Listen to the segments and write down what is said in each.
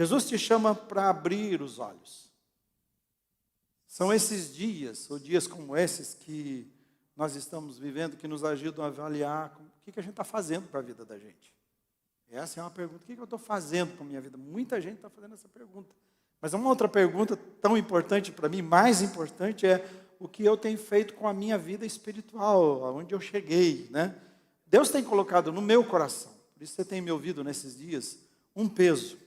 Jesus te chama para abrir os olhos. São esses dias, ou dias como esses, que nós estamos vivendo, que nos ajudam a avaliar o que a gente está fazendo para a vida da gente. Essa é uma pergunta, o que eu estou fazendo com a minha vida? Muita gente está fazendo essa pergunta. Mas uma outra pergunta tão importante para mim, mais importante, é o que eu tenho feito com a minha vida espiritual, aonde eu cheguei, né? Deus tem colocado no meu coração, por isso você tem me ouvido nesses dias, um peso.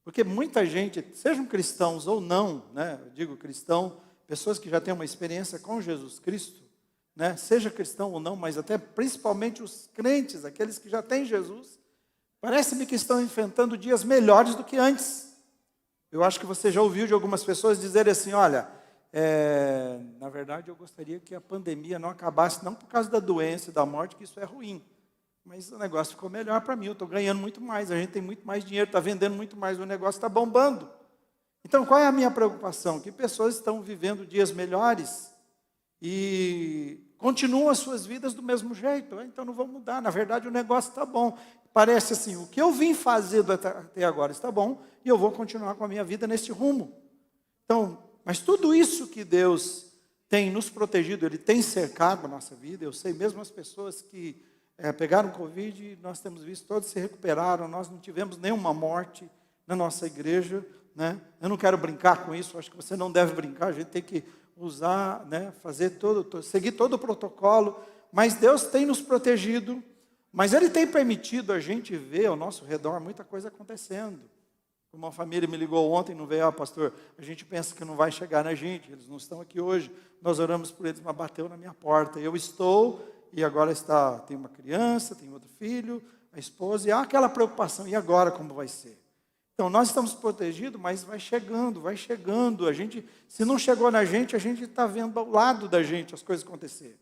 Porque muita gente, sejam cristãos ou não, né? Eu digo cristão, pessoas que já têm uma experiência com Jesus Cristo, né? Seja cristão ou não, mas até principalmente os crentes, aqueles que já têm Jesus, parece-me que estão enfrentando dias melhores do que antes. Eu acho que você já ouviu de algumas pessoas dizerem assim, olha, na verdade eu gostaria que a pandemia não acabasse, não por causa da doença e da morte, que isso é ruim, mas o negócio ficou melhor para mim, eu estou ganhando muito mais, a gente tem muito mais dinheiro, está vendendo muito mais, o negócio está bombando. Então qual é a minha preocupação? Que pessoas estão vivendo dias melhores e continuam as suas vidas do mesmo jeito, então não vão mudar, na verdade o negócio está bom. Parece assim, o que eu vim fazer até agora está bom, e eu vou continuar com a minha vida nesse rumo. Então, mas tudo isso que Deus tem nos protegido, Ele tem cercado a nossa vida, eu sei mesmo as pessoas que pegaram Covid, nós temos visto, todos se recuperaram, nós não tivemos nenhuma morte na nossa igreja, né? Eu não quero brincar com isso, acho que você não deve brincar, a gente tem que usar, né, seguir todo o protocolo, mas Deus tem nos protegido, mas Ele tem permitido a gente ver ao nosso redor muita coisa acontecendo. Uma família me ligou ontem, não veio, pastor, a gente pensa que não vai chegar na gente, eles não estão aqui hoje, nós oramos por eles, mas bateu na minha porta, eu estou, e agora tem uma criança, tem outro filho, a esposa, e há aquela preocupação, e agora como vai ser? Então nós estamos protegidos, mas vai chegando, a gente, se não chegou na gente, a gente está vendo ao lado da gente as coisas acontecerem.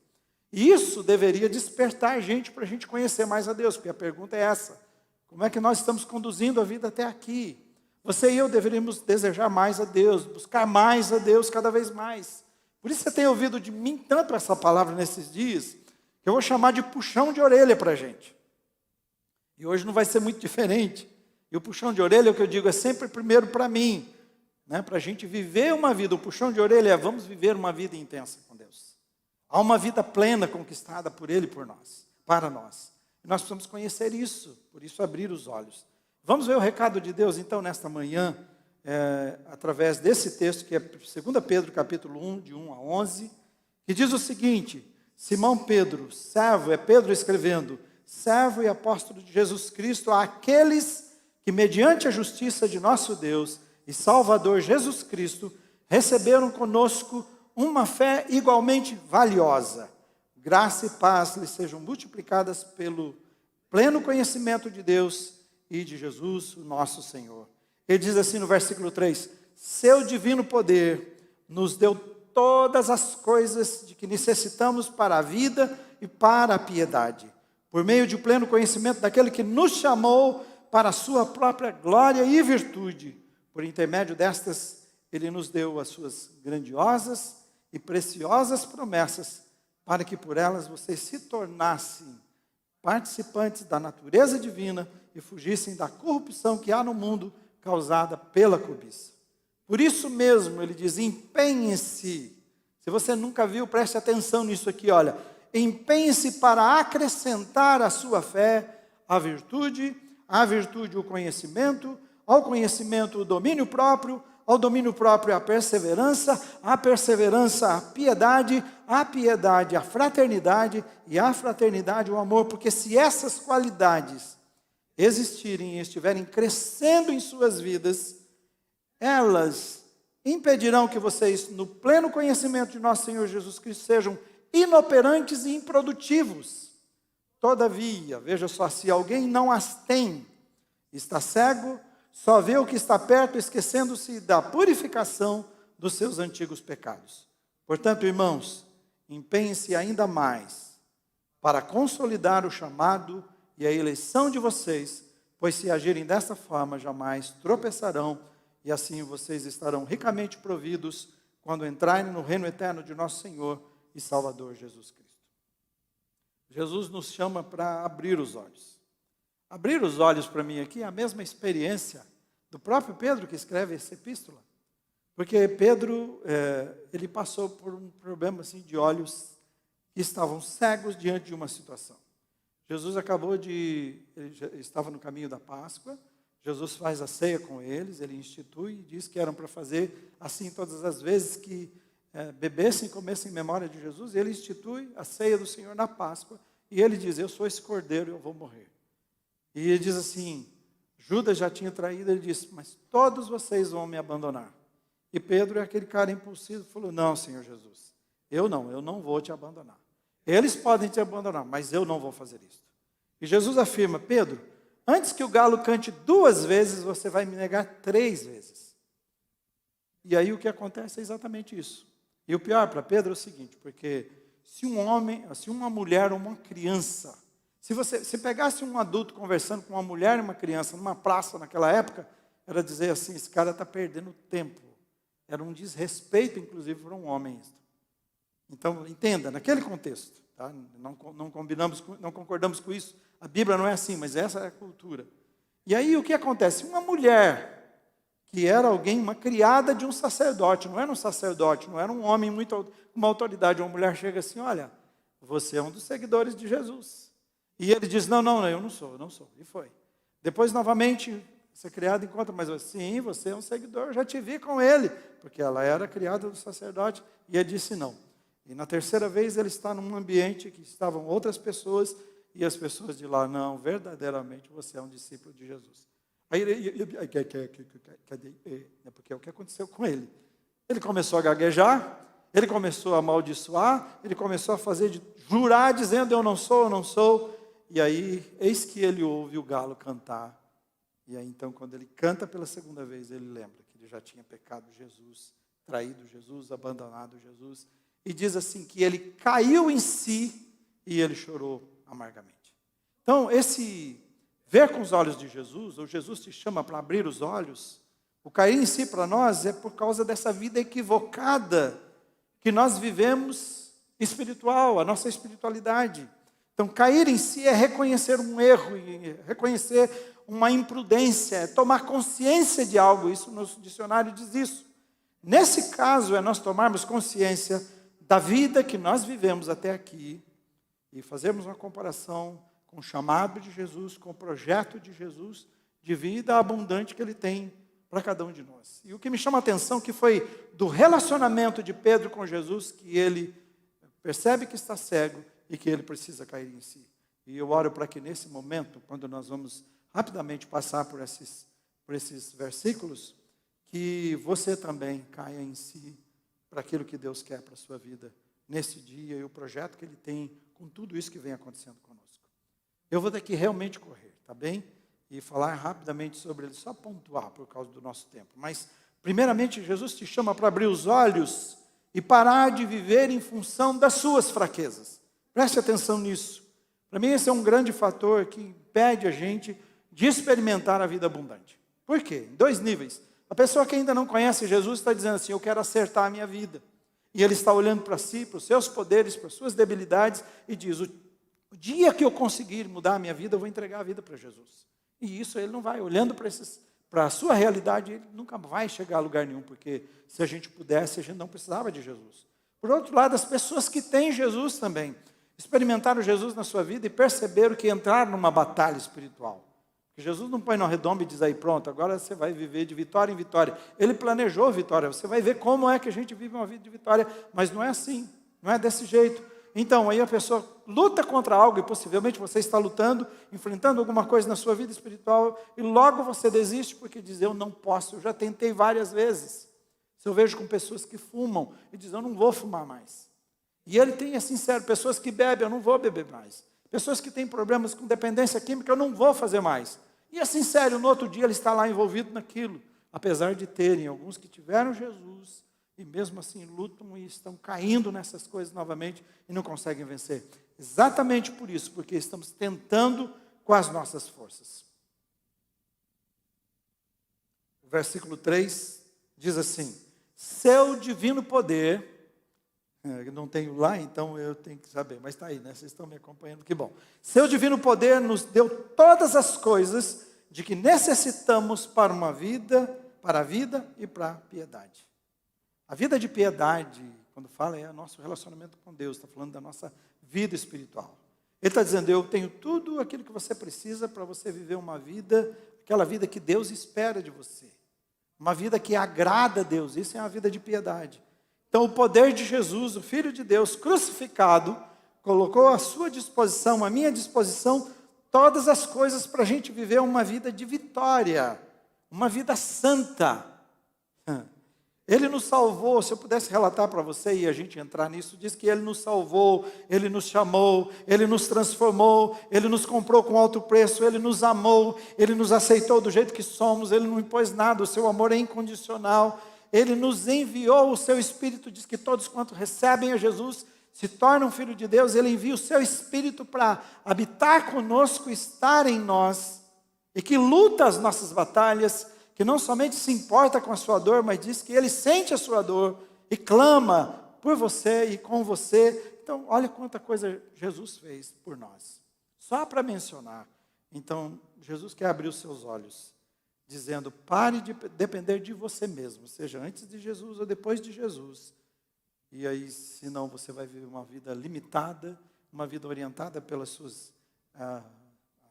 E isso deveria despertar a gente para a gente conhecer mais a Deus, porque a pergunta é essa, como é que nós estamos conduzindo a vida até aqui? Você e eu deveríamos desejar mais a Deus, buscar mais a Deus cada vez mais. Por isso você tem ouvido de mim tanto essa palavra nesses dias, que eu vou chamar de puxão de orelha para a gente. E hoje não vai ser muito diferente. E o puxão de orelha, o que eu digo, é sempre primeiro para mim, né? Para a gente viver uma vida. O puxão de orelha é, vamos viver uma vida intensa com Deus. Há uma vida plena conquistada por Ele e por nós, para nós. E nós precisamos conhecer isso, por isso abrir os olhos. Vamos ver o recado de Deus, então, nesta manhã, através desse texto, que é 2 Pedro, capítulo 1, de 1 a 11, que diz o seguinte, Simão Pedro, servo, é Pedro escrevendo, servo e apóstolo de Jesus Cristo, àqueles que, mediante a justiça de nosso Deus e Salvador Jesus Cristo, receberam conosco uma fé igualmente valiosa. Graça e paz lhes sejam multiplicadas pelo pleno conhecimento de Deus e de Jesus, o nosso Senhor. Ele diz assim no versículo 3, seu divino poder nos deu todas as coisas de que necessitamos para a vida e para a piedade, por meio de pleno conhecimento daquele que nos chamou para a sua própria glória e virtude. Por intermédio destas, Ele nos deu as suas grandiosas e preciosas promessas, para que por elas vocês se tornassem participantes da natureza divina e fugissem da corrupção que há no mundo causada pela cobiça. Por isso mesmo, ele diz, empenhe-se. Se você nunca viu, preste atenção nisso aqui, olha. Empenhe-se para acrescentar à sua fé a virtude o conhecimento, ao conhecimento o domínio próprio, ao domínio próprio a perseverança a piedade a fraternidade e a fraternidade o amor, porque se essas qualidades existirem e estiverem crescendo em suas vidas, elas impedirão que vocês, no pleno conhecimento de nosso Senhor Jesus Cristo, sejam inoperantes e improdutivos. Todavia, veja só, se alguém não as tem, está cego, só vê o que está perto, esquecendo-se da purificação dos seus antigos pecados. Portanto, irmãos, empenhem-se ainda mais para consolidar o chamado e a eleição de vocês, pois se agirem dessa forma, jamais tropeçarão, e assim vocês estarão ricamente providos quando entrarem no reino eterno de nosso Senhor e Salvador Jesus Cristo. Jesus nos chama para abrir os olhos. Abrir os olhos para mim aqui é a mesma experiência do próprio Pedro que escreve essa epístola. Porque Pedro, ele passou por um problema assim, de olhos que estavam cegos diante de uma situação. Jesus ele já estava no caminho da Páscoa, Jesus faz a ceia com eles, ele institui e diz que eram para fazer assim todas as vezes que bebessem e comessem em memória de Jesus. Ele institui a ceia do Senhor na Páscoa e ele diz: eu sou esse cordeiro e eu vou morrer. E ele diz assim, Judas já tinha traído, ele disse: mas todos vocês vão me abandonar. E Pedro é aquele cara impulsivo, falou: não, Senhor Jesus, eu não vou te abandonar. Eles podem te abandonar, mas eu não vou fazer isso. E Jesus afirma: Pedro, antes que o galo cante 2 vezes, você vai me negar 3 vezes. E aí o que acontece é exatamente isso. E o pior para Pedro é o seguinte, porque se uma mulher ou uma criança, se pegasse um adulto conversando com uma mulher e uma criança numa praça naquela época, era dizer assim: esse cara está perdendo tempo. Era um desrespeito, inclusive, para um homem. Então, entenda, naquele contexto, tá? Não concordamos com isso. A Bíblia não é assim, mas essa é a cultura. E aí o que acontece? Uma mulher que era uma criada de um sacerdote, não era um sacerdote, não era um homem com uma autoridade. Uma mulher chega assim: olha, você é um dos seguidores de Jesus. E ele diz: não, eu não sou. E foi. Depois, novamente, essa criada encontra, mas sim, você é um seguidor, eu já te vi com ele, porque ela era criada do sacerdote, e ele disse não. E na 3ª vez ele está num ambiente que estavam outras pessoas, e as pessoas de lá: não, verdadeiramente você é um discípulo de Jesus. Aí porque é o que aconteceu com ele. Ele começou a gaguejar, ele começou a amaldiçoar, ele começou a jurar, dizendo: eu não sou. E aí, eis que ele ouve o galo cantar. E aí, então, quando ele canta pela 2ª vez, ele lembra que ele já tinha pecado Jesus, traído Jesus, abandonado Jesus. E diz assim que ele caiu em si e ele chorou amargamente. Então, esse ver com os olhos de Jesus, ou Jesus te chama para abrir os olhos, o cair em si para nós é por causa dessa vida equivocada que nós vivemos espiritual, a nossa espiritualidade. Então, cair em si é reconhecer um erro, reconhecer uma imprudência, é tomar consciência de algo. Isso no dicionário diz isso. Nesse caso, é nós tomarmos consciência da vida que nós vivemos até aqui e fazermos uma comparação com o chamado de Jesus, com o projeto de Jesus, de vida abundante que Ele tem para cada um de nós. E o que me chama a atenção que foi do relacionamento de Pedro com Jesus, que ele percebe que está cego e que ele precisa cair em si. E eu oro para que nesse momento, quando nós vamos rapidamente passar por esses versículos, que você também caia em si para aquilo que Deus quer para a sua vida nesse dia e o projeto que Ele tem com tudo isso que vem acontecendo conosco. Eu vou ter que realmente correr, tá bem? E falar rapidamente sobre ele, só pontuar por causa do nosso tempo. Mas, primeiramente, Jesus te chama para abrir os olhos e parar de viver em função das suas fraquezas. Preste atenção nisso. Para mim, esse é um grande fator que impede a gente de experimentar a vida abundante. Por quê? Em 2 níveis. A pessoa que ainda não conhece Jesus está dizendo assim: eu quero acertar a minha vida. E ele está olhando para si, para os seus poderes, para as suas debilidades, e diz: o dia que eu conseguir mudar a minha vida, eu vou entregar a vida para Jesus. E isso ele não vai. Olhando para a sua realidade, ele nunca vai chegar a lugar nenhum, porque se a gente pudesse, a gente não precisava de Jesus. Por outro lado, as pessoas que têm Jesus também, experimentaram Jesus na sua vida e perceberam que entraram numa batalha espiritual. Porque Jesus não põe no redondo e diz aí: pronto, agora você vai viver de vitória em vitória. Ele planejou vitória, você vai ver como é que a gente vive uma vida de vitória, mas não é assim, não é desse jeito. Então, aí a pessoa luta contra algo, e possivelmente você está lutando, enfrentando alguma coisa na sua vida espiritual, e logo você desiste porque diz: eu não posso, eu já tentei várias vezes. Se eu vejo com pessoas que fumam, e diz: eu não vou fumar mais. E ele tem, é sincero, pessoas que bebem: eu não vou beber mais. Pessoas que têm problemas com dependência química: eu não vou fazer mais. E é sincero, no outro dia ele está lá envolvido naquilo, apesar de terem alguns que tiveram Jesus, e mesmo assim lutam e estão caindo nessas coisas novamente e não conseguem vencer. Exatamente por isso, porque estamos tentando com as nossas forças. O versículo 3 diz assim: seu divino poder, eu não tenho lá, então eu tenho que saber, mas está aí, né? Vocês estão me acompanhando, que bom. Seu divino poder nos deu todas as coisas de que necessitamos para a vida e para a piedade. A vida de piedade, quando fala, é o nosso relacionamento com Deus, está falando da nossa vida espiritual. Ele está dizendo, eu tenho tudo aquilo que você precisa para você viver uma vida, aquela vida que Deus espera de você. Uma vida que agrada a Deus, isso é uma vida de piedade. Então o poder de Jesus, o Filho de Deus crucificado, colocou à sua disposição, à minha disposição, todas as coisas para a gente viver uma vida de vitória, uma vida santa. Ele nos salvou, se eu pudesse relatar para você e a gente entrar nisso, diz que Ele nos salvou, Ele nos chamou, Ele nos transformou, Ele nos comprou com alto preço, Ele nos amou, Ele nos aceitou do jeito que somos, Ele não impôs nada, o seu amor é incondicional, Ele nos enviou o seu Espírito, diz que todos quanto recebem a Jesus, se tornam filho de Deus, Ele envia o seu Espírito para habitar conosco, estar em nós, e que luta as nossas batalhas, que não somente se importa com a sua dor, mas diz que Ele sente a sua dor e clama por você e com você. Então, olha quanta coisa Jesus fez por nós. Só para mencionar. Então, Jesus quer abrir os seus olhos, dizendo, pare de depender de você mesmo, seja antes de Jesus ou depois de Jesus. E aí, senão você vai viver uma vida limitada, uma vida orientada pelas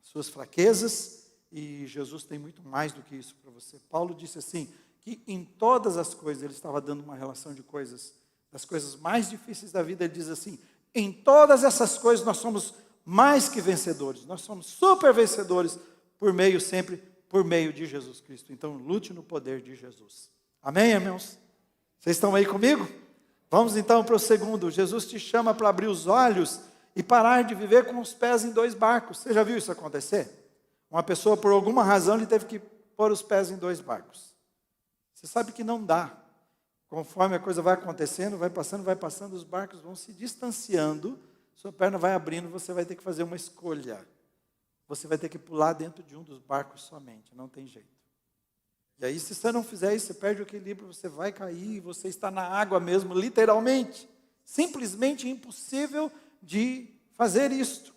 suas fraquezas, e Jesus tem muito mais do que isso para você. Paulo disse assim, que em todas as coisas, ele estava dando uma relação de coisas, das coisas mais difíceis da vida, ele diz assim, em todas essas coisas nós somos mais que vencedores, nós somos super vencedores, sempre por meio de Jesus Cristo. Então, lute no poder de Jesus. Amém, irmãos? Vocês estão aí comigo? Vamos então para o segundo. Jesus te chama para abrir os olhos e parar de viver com os pés em dois barcos. Você já viu isso acontecer? Uma pessoa, por alguma razão, ele teve que pôr os pés em dois barcos. Você sabe que não dá. Conforme a coisa vai acontecendo, vai passando, os barcos vão se distanciando, sua perna vai abrindo, você vai ter que fazer uma escolha. Você vai ter que pular dentro de um dos barcos somente, não tem jeito. E aí, se você não fizer isso, você perde o equilíbrio, você vai cair, você está na água mesmo, literalmente. Simplesmente impossível de fazer isto.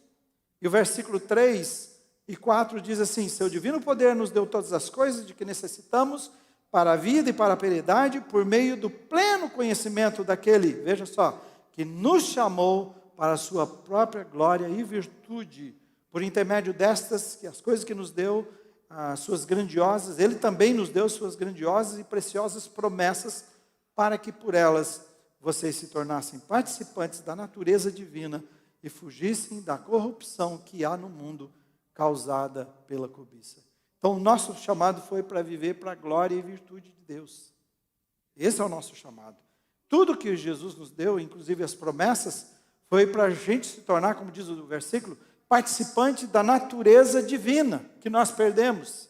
E o versículo 3 e 4 diz assim, seu divino poder nos deu todas as coisas de que necessitamos para a vida e para a piedade, por meio do pleno conhecimento daquele, veja só, que nos chamou para a sua própria glória e virtude, por intermédio destas, que as coisas que nos deu, as suas grandiosas, Ele também nos deu suas grandiosas e preciosas promessas, para que por elas vocês se tornassem participantes da natureza divina e fugissem da corrupção que há no mundo, causada pela cobiça. Então, o nosso chamado foi para viver para a glória e virtude de Deus. Esse é o nosso chamado. Tudo que Jesus nos deu, inclusive as promessas, foi para a gente se tornar, como diz o versículo, participante da natureza divina que nós perdemos.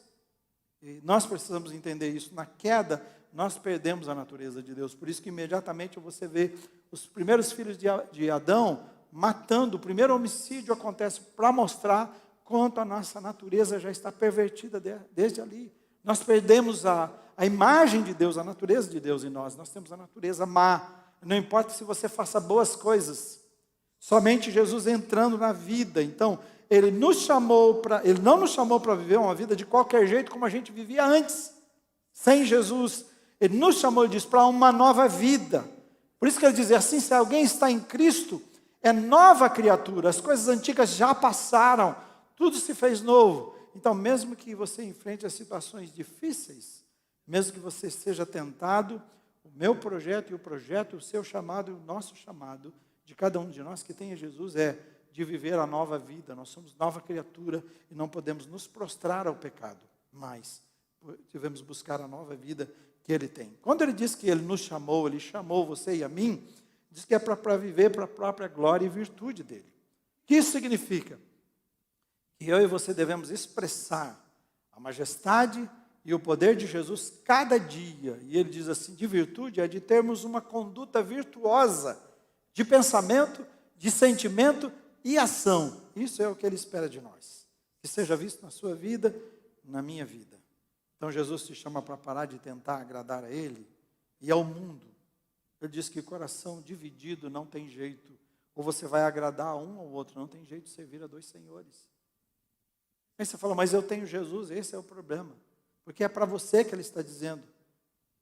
E nós precisamos entender isso. Na queda, nós perdemos a natureza de Deus. Por isso que imediatamente você vê os primeiros filhos de Adão matando. O primeiro homicídio acontece para mostrar quanto a nossa natureza já está pervertida desde ali. Nós perdemos a imagem de Deus, a natureza de Deus em nós. Nós temos a natureza má. Não importa se você faça boas coisas. Somente Jesus entrando na vida. Então, Ele não nos chamou para viver uma vida de qualquer jeito como a gente vivia antes. Sem Jesus. Ele nos chamou, ele diz, para uma nova vida. Por isso que ele diz assim, se alguém está em Cristo, é nova criatura. As coisas antigas já passaram. Tudo se fez novo. Então, mesmo que você enfrente as situações difíceis, mesmo que você seja tentado, o meu projeto e o seu chamado e o nosso chamado, de cada um de nós que tenha Jesus, é de viver a nova vida. Nós somos nova criatura e não podemos nos prostrar ao pecado, mas devemos buscar a nova vida que Ele tem. Quando Ele diz que Ele nos chamou, Ele chamou você e a mim, diz que é para viver para a própria glória e virtude dEle. O que isso significa? Que eu e você devemos expressar a majestade e o poder de Jesus cada dia. E ele diz assim, de virtude é de termos uma conduta virtuosa de pensamento, de sentimento e ação. Isso é o que Ele espera de nós. Que seja visto na sua vida, na minha vida. Então Jesus te chama para parar de tentar agradar a Ele e ao mundo. Ele diz que coração dividido não tem jeito. Ou você vai agradar a um ou outro, não tem jeito de servir a dois senhores. Aí você fala, mas eu tenho Jesus, esse é o problema. Porque é para você que ele está dizendo.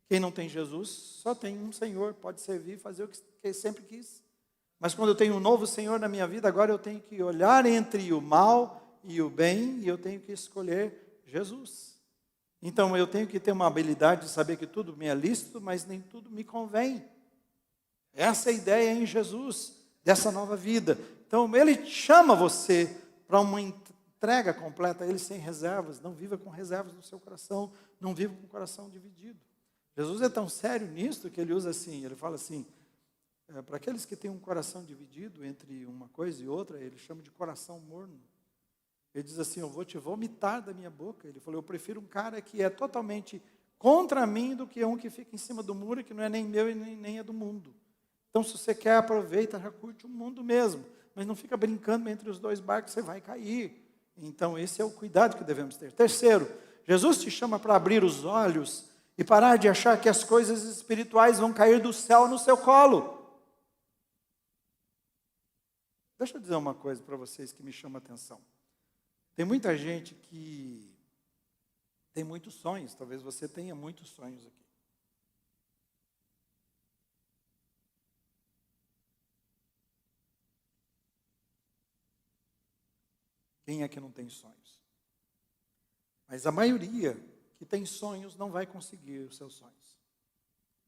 Quem não tem Jesus, só tem um Senhor, pode servir e fazer o que sempre quis. Mas quando eu tenho um novo Senhor na minha vida, agora eu tenho que olhar entre o mal e o bem, e eu tenho que escolher Jesus. Então eu tenho que ter uma habilidade de saber que tudo me é lícito, mas nem tudo me convém. Essa é a ideia em Jesus, dessa nova vida. Então ele chama você para uma entrega completa, ele sem reservas. Não viva com reservas no seu coração, não viva com o coração dividido. Jesus é tão sério nisso que ele usa assim, ele fala assim, para aqueles que têm um coração dividido entre uma coisa e outra, ele chama de coração morno. Ele diz assim, eu vou te vomitar da minha boca. Ele falou, eu prefiro um cara que é totalmente contra mim do que um que fica em cima do muro, que não é nem meu e nem é do mundo. Então, se você quer, aproveita, já curte o mundo mesmo. Mas não fica brincando entre os dois barcos, você vai cair. Então, esse é o cuidado que devemos ter. Terceiro, Jesus te chama para abrir os olhos e parar de achar que as coisas espirituais vão cair do céu no seu colo. Deixa eu dizer uma coisa para vocês que me chama a atenção. Tem muita gente que tem muitos sonhos, talvez você tenha muitos sonhos aqui. Quem é que não tem sonhos? Mas a maioria que tem sonhos não vai conseguir os seus sonhos.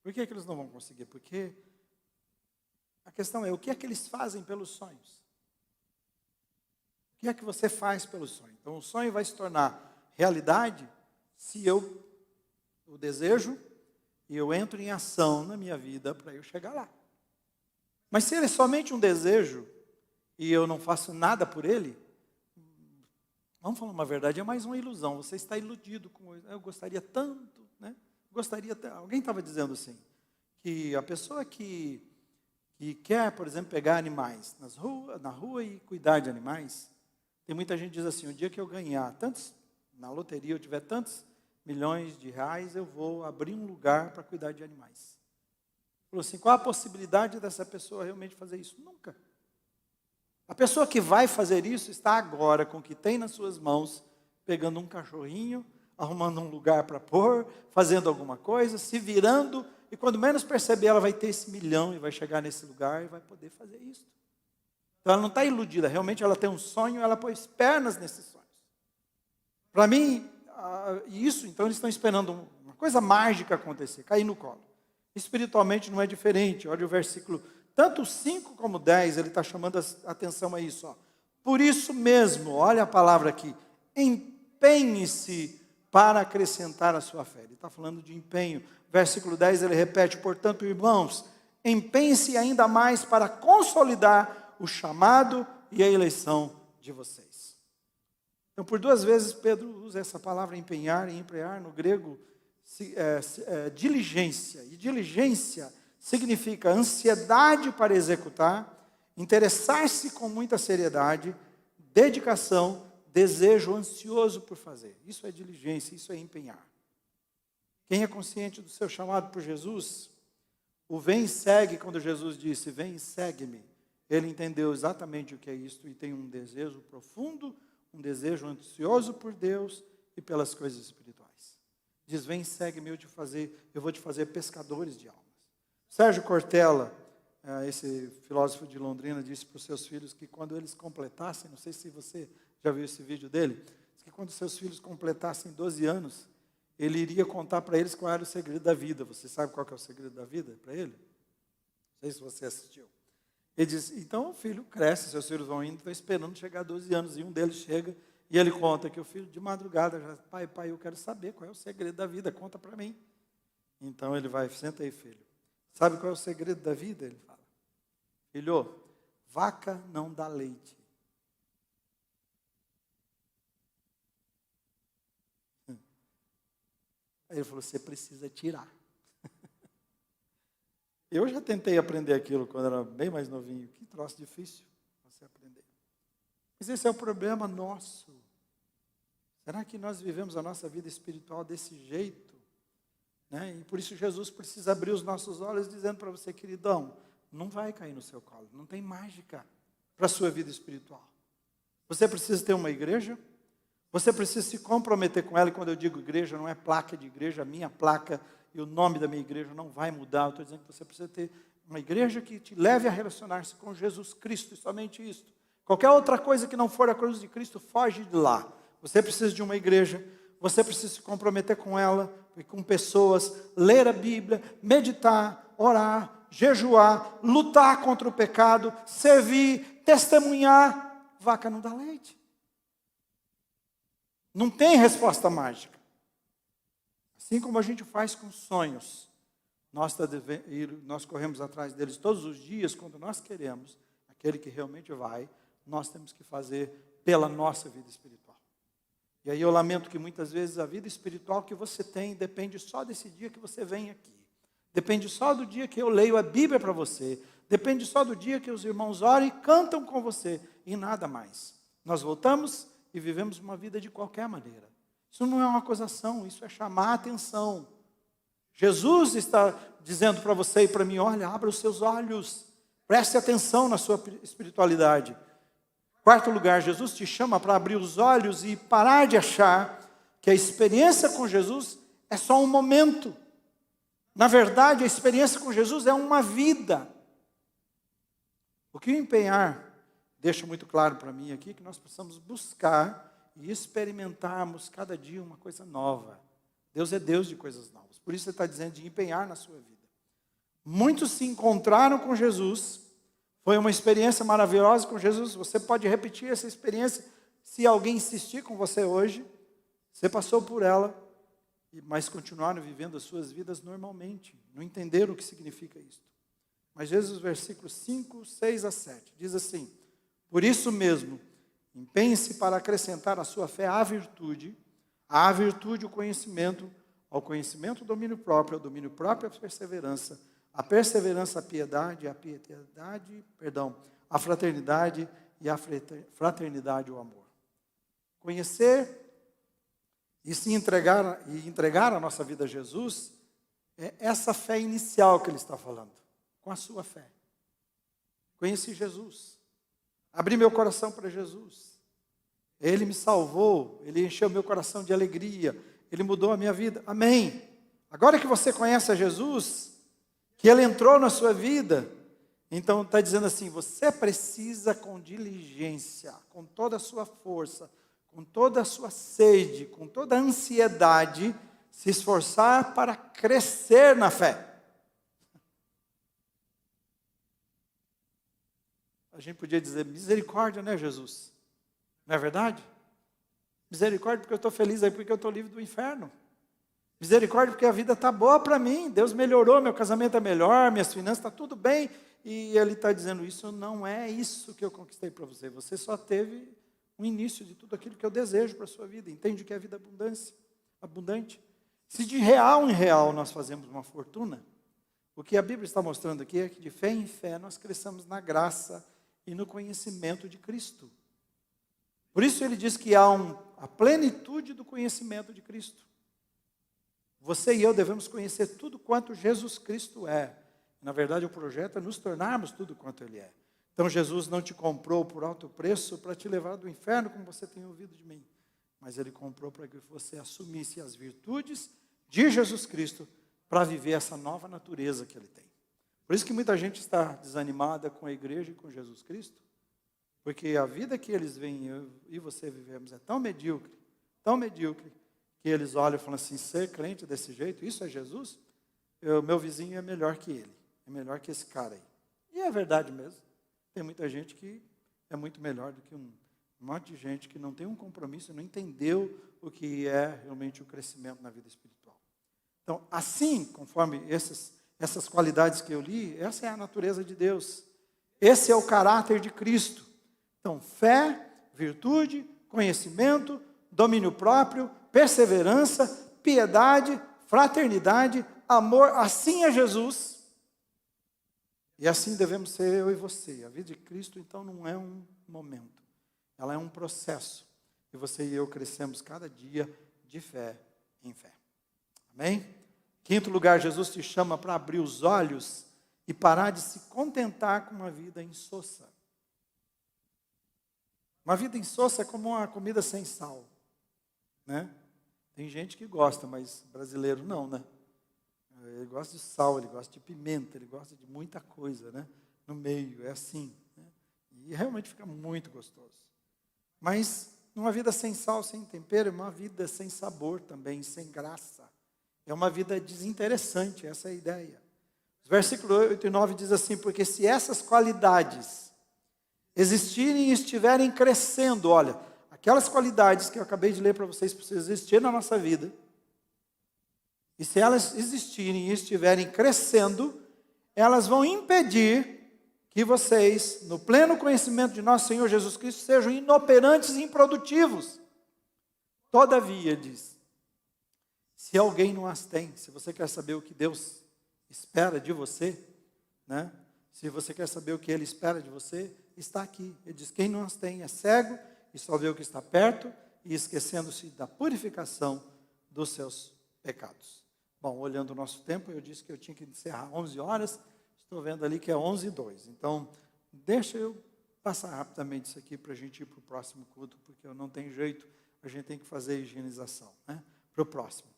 Por que eles não vão conseguir? Porque a questão é, o que é que eles fazem pelos sonhos? O que é que você faz pelo sonho? Então, o sonho vai se tornar realidade se eu o desejo e eu entro em ação na minha vida para eu chegar lá. Mas se ele é somente um desejo e eu não faço nada por ele, vamos falar uma verdade, é mais uma ilusão. Você está iludido com isso. Eu gostaria tanto, né? Alguém estava dizendo assim, que a pessoa que quer, por exemplo, pegar animais na rua e cuidar de animais, tem muita gente que diz assim, o dia que eu ganhar na loteria eu tiver tantos milhões de reais, eu vou abrir um lugar para cuidar de animais. Falou assim, qual a possibilidade dessa pessoa realmente fazer isso? Nunca. A pessoa que vai fazer isso está agora com o que tem nas suas mãos, pegando um cachorrinho, arrumando um lugar para pôr, fazendo alguma coisa, se virando, e quando menos perceber, ela vai ter esse milhão e vai chegar nesse lugar e vai poder fazer isso. Então ela não está iludida, realmente ela tem um sonho, ela põe pernas nesses sonhos. Para mim, isso, então eles estão esperando uma coisa mágica acontecer, cair no colo. Espiritualmente não é diferente, olha o versículo, tanto 5 como 10, ele está chamando a atenção a isso. Ó. Por isso mesmo, olha a palavra aqui, empenhe-se para acrescentar a sua fé. Ele está falando de empenho. Versículo 10, ele repete, portanto, irmãos, empenhe-se ainda mais para consolidar o chamado e a eleição de vocês. Então, por 2 vezes, Pedro usa essa palavra empenhar e empregar no grego diligência. E diligência significa ansiedade para executar, interessar-se com muita seriedade, dedicação, desejo ansioso por fazer. Isso é diligência, isso é empenhar. Quem é consciente do seu chamado por Jesus, o vem e segue, quando Jesus disse, vem e segue-me, ele entendeu exatamente o que é isso e tem um desejo profundo, um desejo ansioso por Deus e pelas coisas espirituais. Diz, vem, segue-me, eu vou te fazer pescadores de almas. Sérgio Cortella, esse filósofo de Londrina, disse para os seus filhos que quando eles completassem, não sei se você já viu esse vídeo dele, que quando seus filhos completassem 12 anos, ele iria contar para eles qual era o segredo da vida. Você sabe qual que é o segredo da vida para ele? Não sei se você assistiu. Ele diz, então o filho cresce, seus filhos vão indo, estão esperando chegar a 12 anos, e um deles chega, e ele conta que o filho de madrugada, já, pai, eu quero saber qual é o segredo da vida, conta para mim. Então ele vai, senta aí, filho. Sabe qual é o segredo da vida? Ele fala, filho, vaca não dá leite. Aí ele falou, você precisa tirar. Eu já tentei aprender aquilo quando era bem mais novinho. Que troço difícil você aprender. Mas esse é o problema nosso. Será que nós vivemos a nossa vida espiritual desse jeito? Né? E por isso Jesus precisa abrir os nossos olhos dizendo para você, queridão, não vai cair no seu colo. Não tem mágica para a sua vida espiritual. Você precisa ter uma igreja. Você precisa se comprometer com ela. E quando eu digo igreja, não é placa de igreja, a minha placa e o nome da minha igreja não vai mudar. Eu estou dizendo que você precisa ter uma igreja que te leve a relacionar-se com Jesus Cristo, e somente isso. Qualquer outra coisa que não for a cruz de Cristo, foge de lá. Você precisa de uma igreja, você precisa se comprometer com ela, e com pessoas, ler a Bíblia, meditar, orar, jejuar, lutar contra o pecado, servir, testemunhar. Vaca não dá leite. Não tem resposta mágica. Assim como a gente faz com sonhos, nós corremos atrás deles todos os dias, quando nós queremos, aquele que realmente vai, nós temos que fazer pela nossa vida espiritual. E aí eu lamento que muitas vezes a vida espiritual que você tem depende só desse dia que você vem aqui. Depende só do dia que eu leio a Bíblia para você. Depende só do dia que os irmãos oram e cantam com você. E nada mais. Nós voltamos e vivemos uma vida de qualquer maneira. Isso não é uma acusação, isso é chamar a atenção. Jesus está dizendo para você e para mim, olha, abra os seus olhos. Preste atenção na sua espiritualidade. Quarto lugar, Jesus te chama para abrir os olhos e parar de achar que a experiência com Jesus é só um momento. Na verdade, a experiência com Jesus é uma vida. O que o empenhar deixa muito claro para mim aqui, que nós precisamos buscar e experimentarmos cada dia uma coisa nova. Deus é Deus de coisas novas. Por isso ele está dizendo de empenhar na sua vida. Muitos se encontraram com Jesus. Foi uma experiência maravilhosa com Jesus. Você pode repetir essa experiência se alguém insistir com você hoje. Você passou por ela, mas continuaram vivendo as suas vidas normalmente. Não entenderam o que significa isso. Mas Jesus, versículos 5, 6 a 7, diz assim: por isso mesmo, empenhe-se para acrescentar à sua fé a virtude o conhecimento, ao conhecimento o domínio próprio, ao domínio próprio a perseverança a piedade, a fraternidade e a fraternidade o amor. Conhecer e se entregar a nossa vida a Jesus é essa fé inicial que ele está falando, com a sua fé. Conheci Jesus, abri meu coração para Jesus, ele me salvou, ele encheu meu coração de alegria, ele mudou a minha vida, amém. Agora que você conhece a Jesus, que ele entrou na sua vida, então está dizendo assim, você precisa com diligência, com toda a sua força, com toda a sua sede, com toda a ansiedade, se esforçar para crescer na fé. A gente podia dizer, misericórdia, né, Jesus? Não é verdade? Misericórdia porque eu estou feliz aí, porque eu estou livre do inferno. Misericórdia porque a vida está boa para mim, Deus melhorou, meu casamento é melhor, minhas finanças estão tudo bem. E ele está dizendo, isso não é isso que eu conquistei para você. Você só teve o início de tudo aquilo que eu desejo para a sua vida. Entende que é a vida abundante. Se de real em real nós fazemos uma fortuna, o que a Bíblia está mostrando aqui é que de fé em fé nós cresçamos na graça e no conhecimento de Cristo. Por isso ele diz que há a plenitude do conhecimento de Cristo. Você e eu devemos conhecer tudo quanto Jesus Cristo é. Na verdade, o projeto é nos tornarmos tudo quanto Ele é. Então, Jesus não te comprou por alto preço para te levar do inferno, como você tem ouvido de mim. Mas Ele comprou para que você assumisse as virtudes de Jesus Cristo para viver essa nova natureza que Ele tem. Por isso que muita gente está desanimada com a igreja e com Jesus Cristo, porque a vida que eles veem, eu e você vivemos, é tão medíocre, que eles olham e falam assim, ser crente desse jeito, isso é Jesus? Meu vizinho é melhor que ele, é melhor que esse cara aí. E é verdade mesmo. Tem muita gente que é muito melhor do que um monte de gente que não tem um compromisso, não entendeu o que é realmente o crescimento na vida espiritual. Então, assim, conforme essas qualidades que eu li, essa é a natureza de Deus. Esse é o caráter de Cristo. Então, fé, virtude, conhecimento, domínio próprio, perseverança, piedade, fraternidade, amor, assim é Jesus. E assim devemos ser eu e você. A vida de Cristo, então, não é um momento. Ela é um processo. E você e eu crescemos cada dia de fé em fé. Amém? Quinto lugar, Jesus te chama para abrir os olhos e parar de se contentar com uma vida insossa. Uma vida insossa é como uma comida sem sal. né? Tem gente que gosta, mas brasileiro não, né? Ele gosta de sal, ele gosta de pimenta, ele gosta de muita coisa, né? No meio, é assim, né? E realmente fica muito gostoso. Mas uma vida sem sal, sem tempero, é uma vida sem sabor também, sem graça. É uma vida desinteressante, essa é a ideia. Os versículos 8 e 9 diz assim: porque se essas qualidades existirem e estiverem crescendo, olha, aquelas qualidades que eu acabei de ler para vocês precisam existir na nossa vida, e se elas existirem e estiverem crescendo, elas vão impedir que vocês, no pleno conhecimento de nosso Senhor Jesus Cristo, sejam inoperantes e improdutivos. Todavia, diz, se alguém não as tem, se você quer saber o que Deus espera de você, né? Se você quer saber o que Ele espera de você, está aqui. Ele diz, quem não as tem é cego e só vê o que está perto e esquecendo-se da purificação dos seus pecados. Bom, olhando o nosso tempo, eu disse que eu tinha que encerrar 11 horas, estou vendo ali que é 11h02. Então, deixa eu passar rapidamente isso aqui para a gente ir para o próximo culto, porque não tem jeito, a gente tem que fazer a higienização, né? Para o próximo.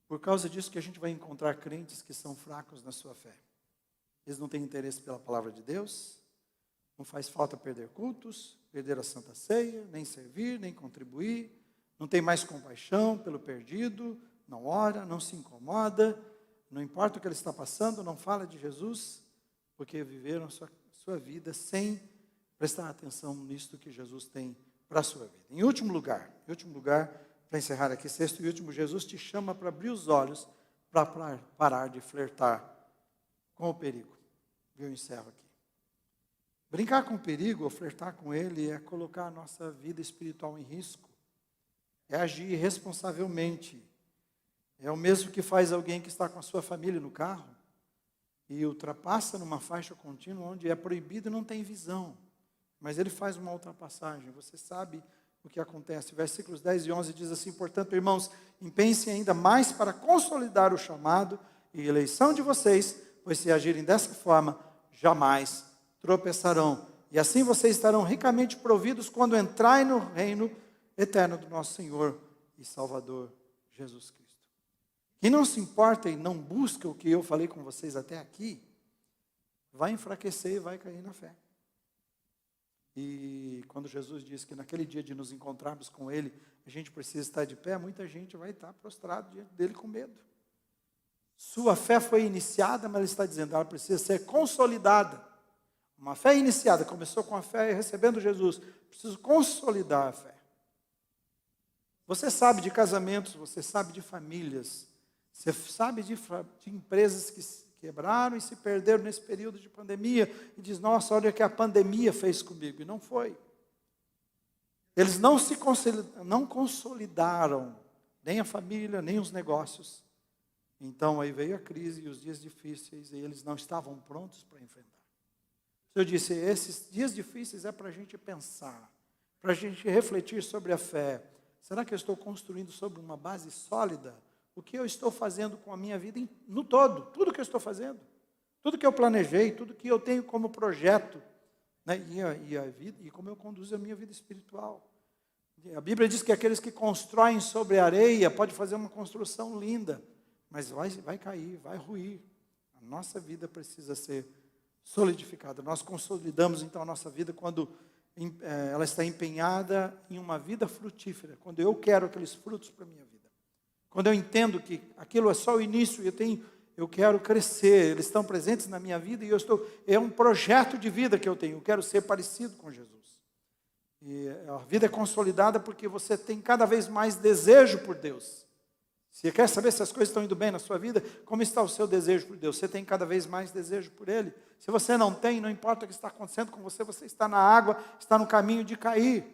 Por causa disso que a gente vai encontrar crentes que são fracos na sua fé. Eles não têm interesse pela palavra de Deus, não faz falta perder cultos, perder a Santa Ceia, nem servir, nem contribuir, não tem mais compaixão pelo perdido, não ora, não se incomoda, não importa o que ele está passando, não fala de Jesus, porque viveram a sua vida sem prestar atenção nisto que Jesus tem para a sua vida. Em último lugar, para encerrar aqui, sexto e último, Jesus te chama para abrir os olhos, para parar de flertar com o perigo. Eu encerro aqui. Brincar com o perigo, ou flertar com ele, é colocar a nossa vida espiritual em risco. É agir irresponsavelmente. É o mesmo que faz alguém que está com a sua família no carro e ultrapassa numa faixa contínua onde é proibido e não tem visão. Mas ele faz uma ultrapassagem. Você sabe o que acontece. Versículos 10 e 11 diz assim: portanto, irmãos, empenhem-se ainda mais para consolidar o chamado e eleição de vocês, pois se agirem dessa forma, jamais tropeçarão. E assim vocês estarão ricamente providos quando entrarem no reino eterno do nosso Senhor e Salvador Jesus Cristo. Quem não se importa e não busca o que eu falei com vocês até aqui, vai enfraquecer e vai cair na fé. E quando Jesus disse que naquele dia de nos encontrarmos com Ele, a gente precisa estar de pé, muita gente vai estar prostrado diante dele com medo. Sua fé foi iniciada, mas Ele está dizendo, ela precisa ser consolidada. Uma fé iniciada, começou com a fé recebendo Jesus, preciso consolidar a fé. Você sabe de casamentos, você sabe de famílias, você sabe de empresas que quebraram e se perderam nesse período de pandemia, e diz, nossa, olha o que a pandemia fez comigo, e não foi. Eles não consolidaram, nem a família, nem os negócios. Então, aí veio a crise e os dias difíceis, e eles não estavam prontos para enfrentar. Eu disse, esses dias difíceis é para a gente pensar, para a gente refletir sobre a fé. Será que eu estou construindo sobre uma base sólida? O que eu estou fazendo com a minha vida no todo? Tudo que eu estou fazendo, tudo que eu planejei, tudo que eu tenho como projeto, né? E como eu conduzo a minha vida espiritual. A Bíblia diz que aqueles que constroem sobre a areia pode fazer uma construção linda, mas vai cair, vai ruir. A nossa vida precisa ser solidificada. Nós consolidamos então a nossa vida quando ela está empenhada em uma vida frutífera, quando eu quero aqueles frutos para a minha vida. Quando eu entendo que aquilo é só o início, eu quero crescer, eles estão presentes na minha vida e é um projeto de vida que eu tenho, eu quero ser parecido com Jesus. E a vida é consolidada porque você tem cada vez mais desejo por Deus. Você quer saber se as coisas estão indo bem na sua vida? Como está o seu desejo por Deus? Você tem cada vez mais desejo por Ele? Se você não tem, não importa o que está acontecendo com você, você está na água, está no caminho de cair,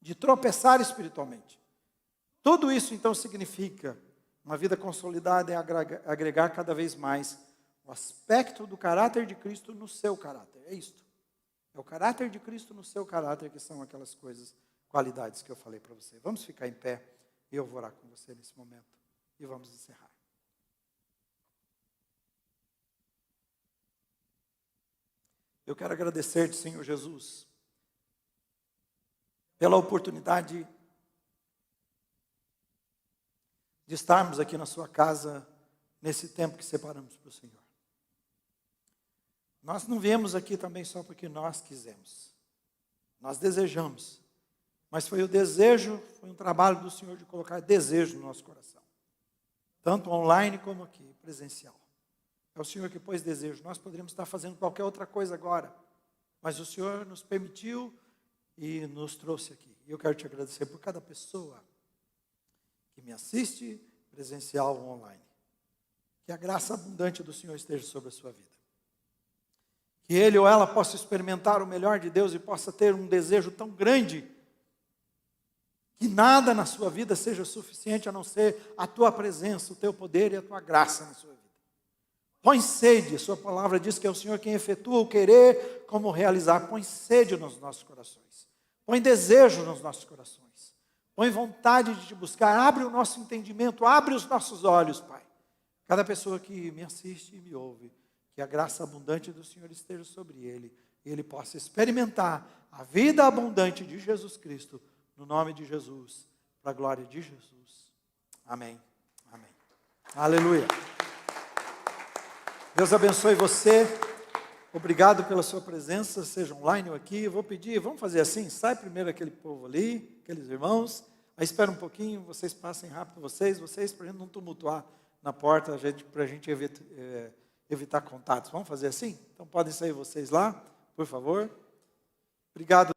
de tropeçar espiritualmente. Tudo isso então significa uma vida consolidada é agregar cada vez mais o aspecto do caráter de Cristo no seu caráter. É isto. É o caráter de Cristo no seu caráter que são aquelas coisas, qualidades que eu falei para você. Vamos ficar em pé. Eu vou orar com você nesse momento e vamos encerrar. Eu quero agradecer-te, Senhor Jesus, pela oportunidade de estarmos aqui na sua casa nesse tempo que separamos para o Senhor. Nós não viemos aqui também só porque nós quisemos. Nós desejamos. Mas foi o desejo, foi um trabalho do Senhor de colocar desejo no nosso coração. Tanto online como aqui, presencial. É o Senhor que pôs desejo. Nós poderíamos estar fazendo qualquer outra coisa agora. Mas o Senhor nos permitiu e nos trouxe aqui. E eu quero te agradecer por cada pessoa que me assiste, presencial ou online. Que a graça abundante do Senhor esteja sobre a sua vida. Que ele ou ela possa experimentar o melhor de Deus e possa ter um desejo tão grande que nada na sua vida seja suficiente a não ser a tua presença, o teu poder e a tua graça na sua vida. Põe sede, a sua palavra diz que é o Senhor quem efetua o querer como o realizar. Põe sede nos nossos corações. Põe desejo nos nossos corações. Põe vontade de te buscar. Abre o nosso entendimento, abre os nossos olhos, Pai. Cada pessoa que me assiste e me ouve, que a graça abundante do Senhor esteja sobre ele, e ele possa experimentar a vida abundante de Jesus Cristo, no nome de Jesus, para a glória de Jesus. Amém. Amém. Aleluia. Deus abençoe você. Obrigado pela sua presença, seja online ou aqui. Eu vou pedir, vamos fazer assim, sai primeiro aquele povo ali, aqueles irmãos, aí espera um pouquinho, vocês passem rápido, vocês, para a gente não tumultuar na porta, para a gente evitar contatos. Vamos fazer assim? Então podem sair vocês lá, por favor. Obrigado.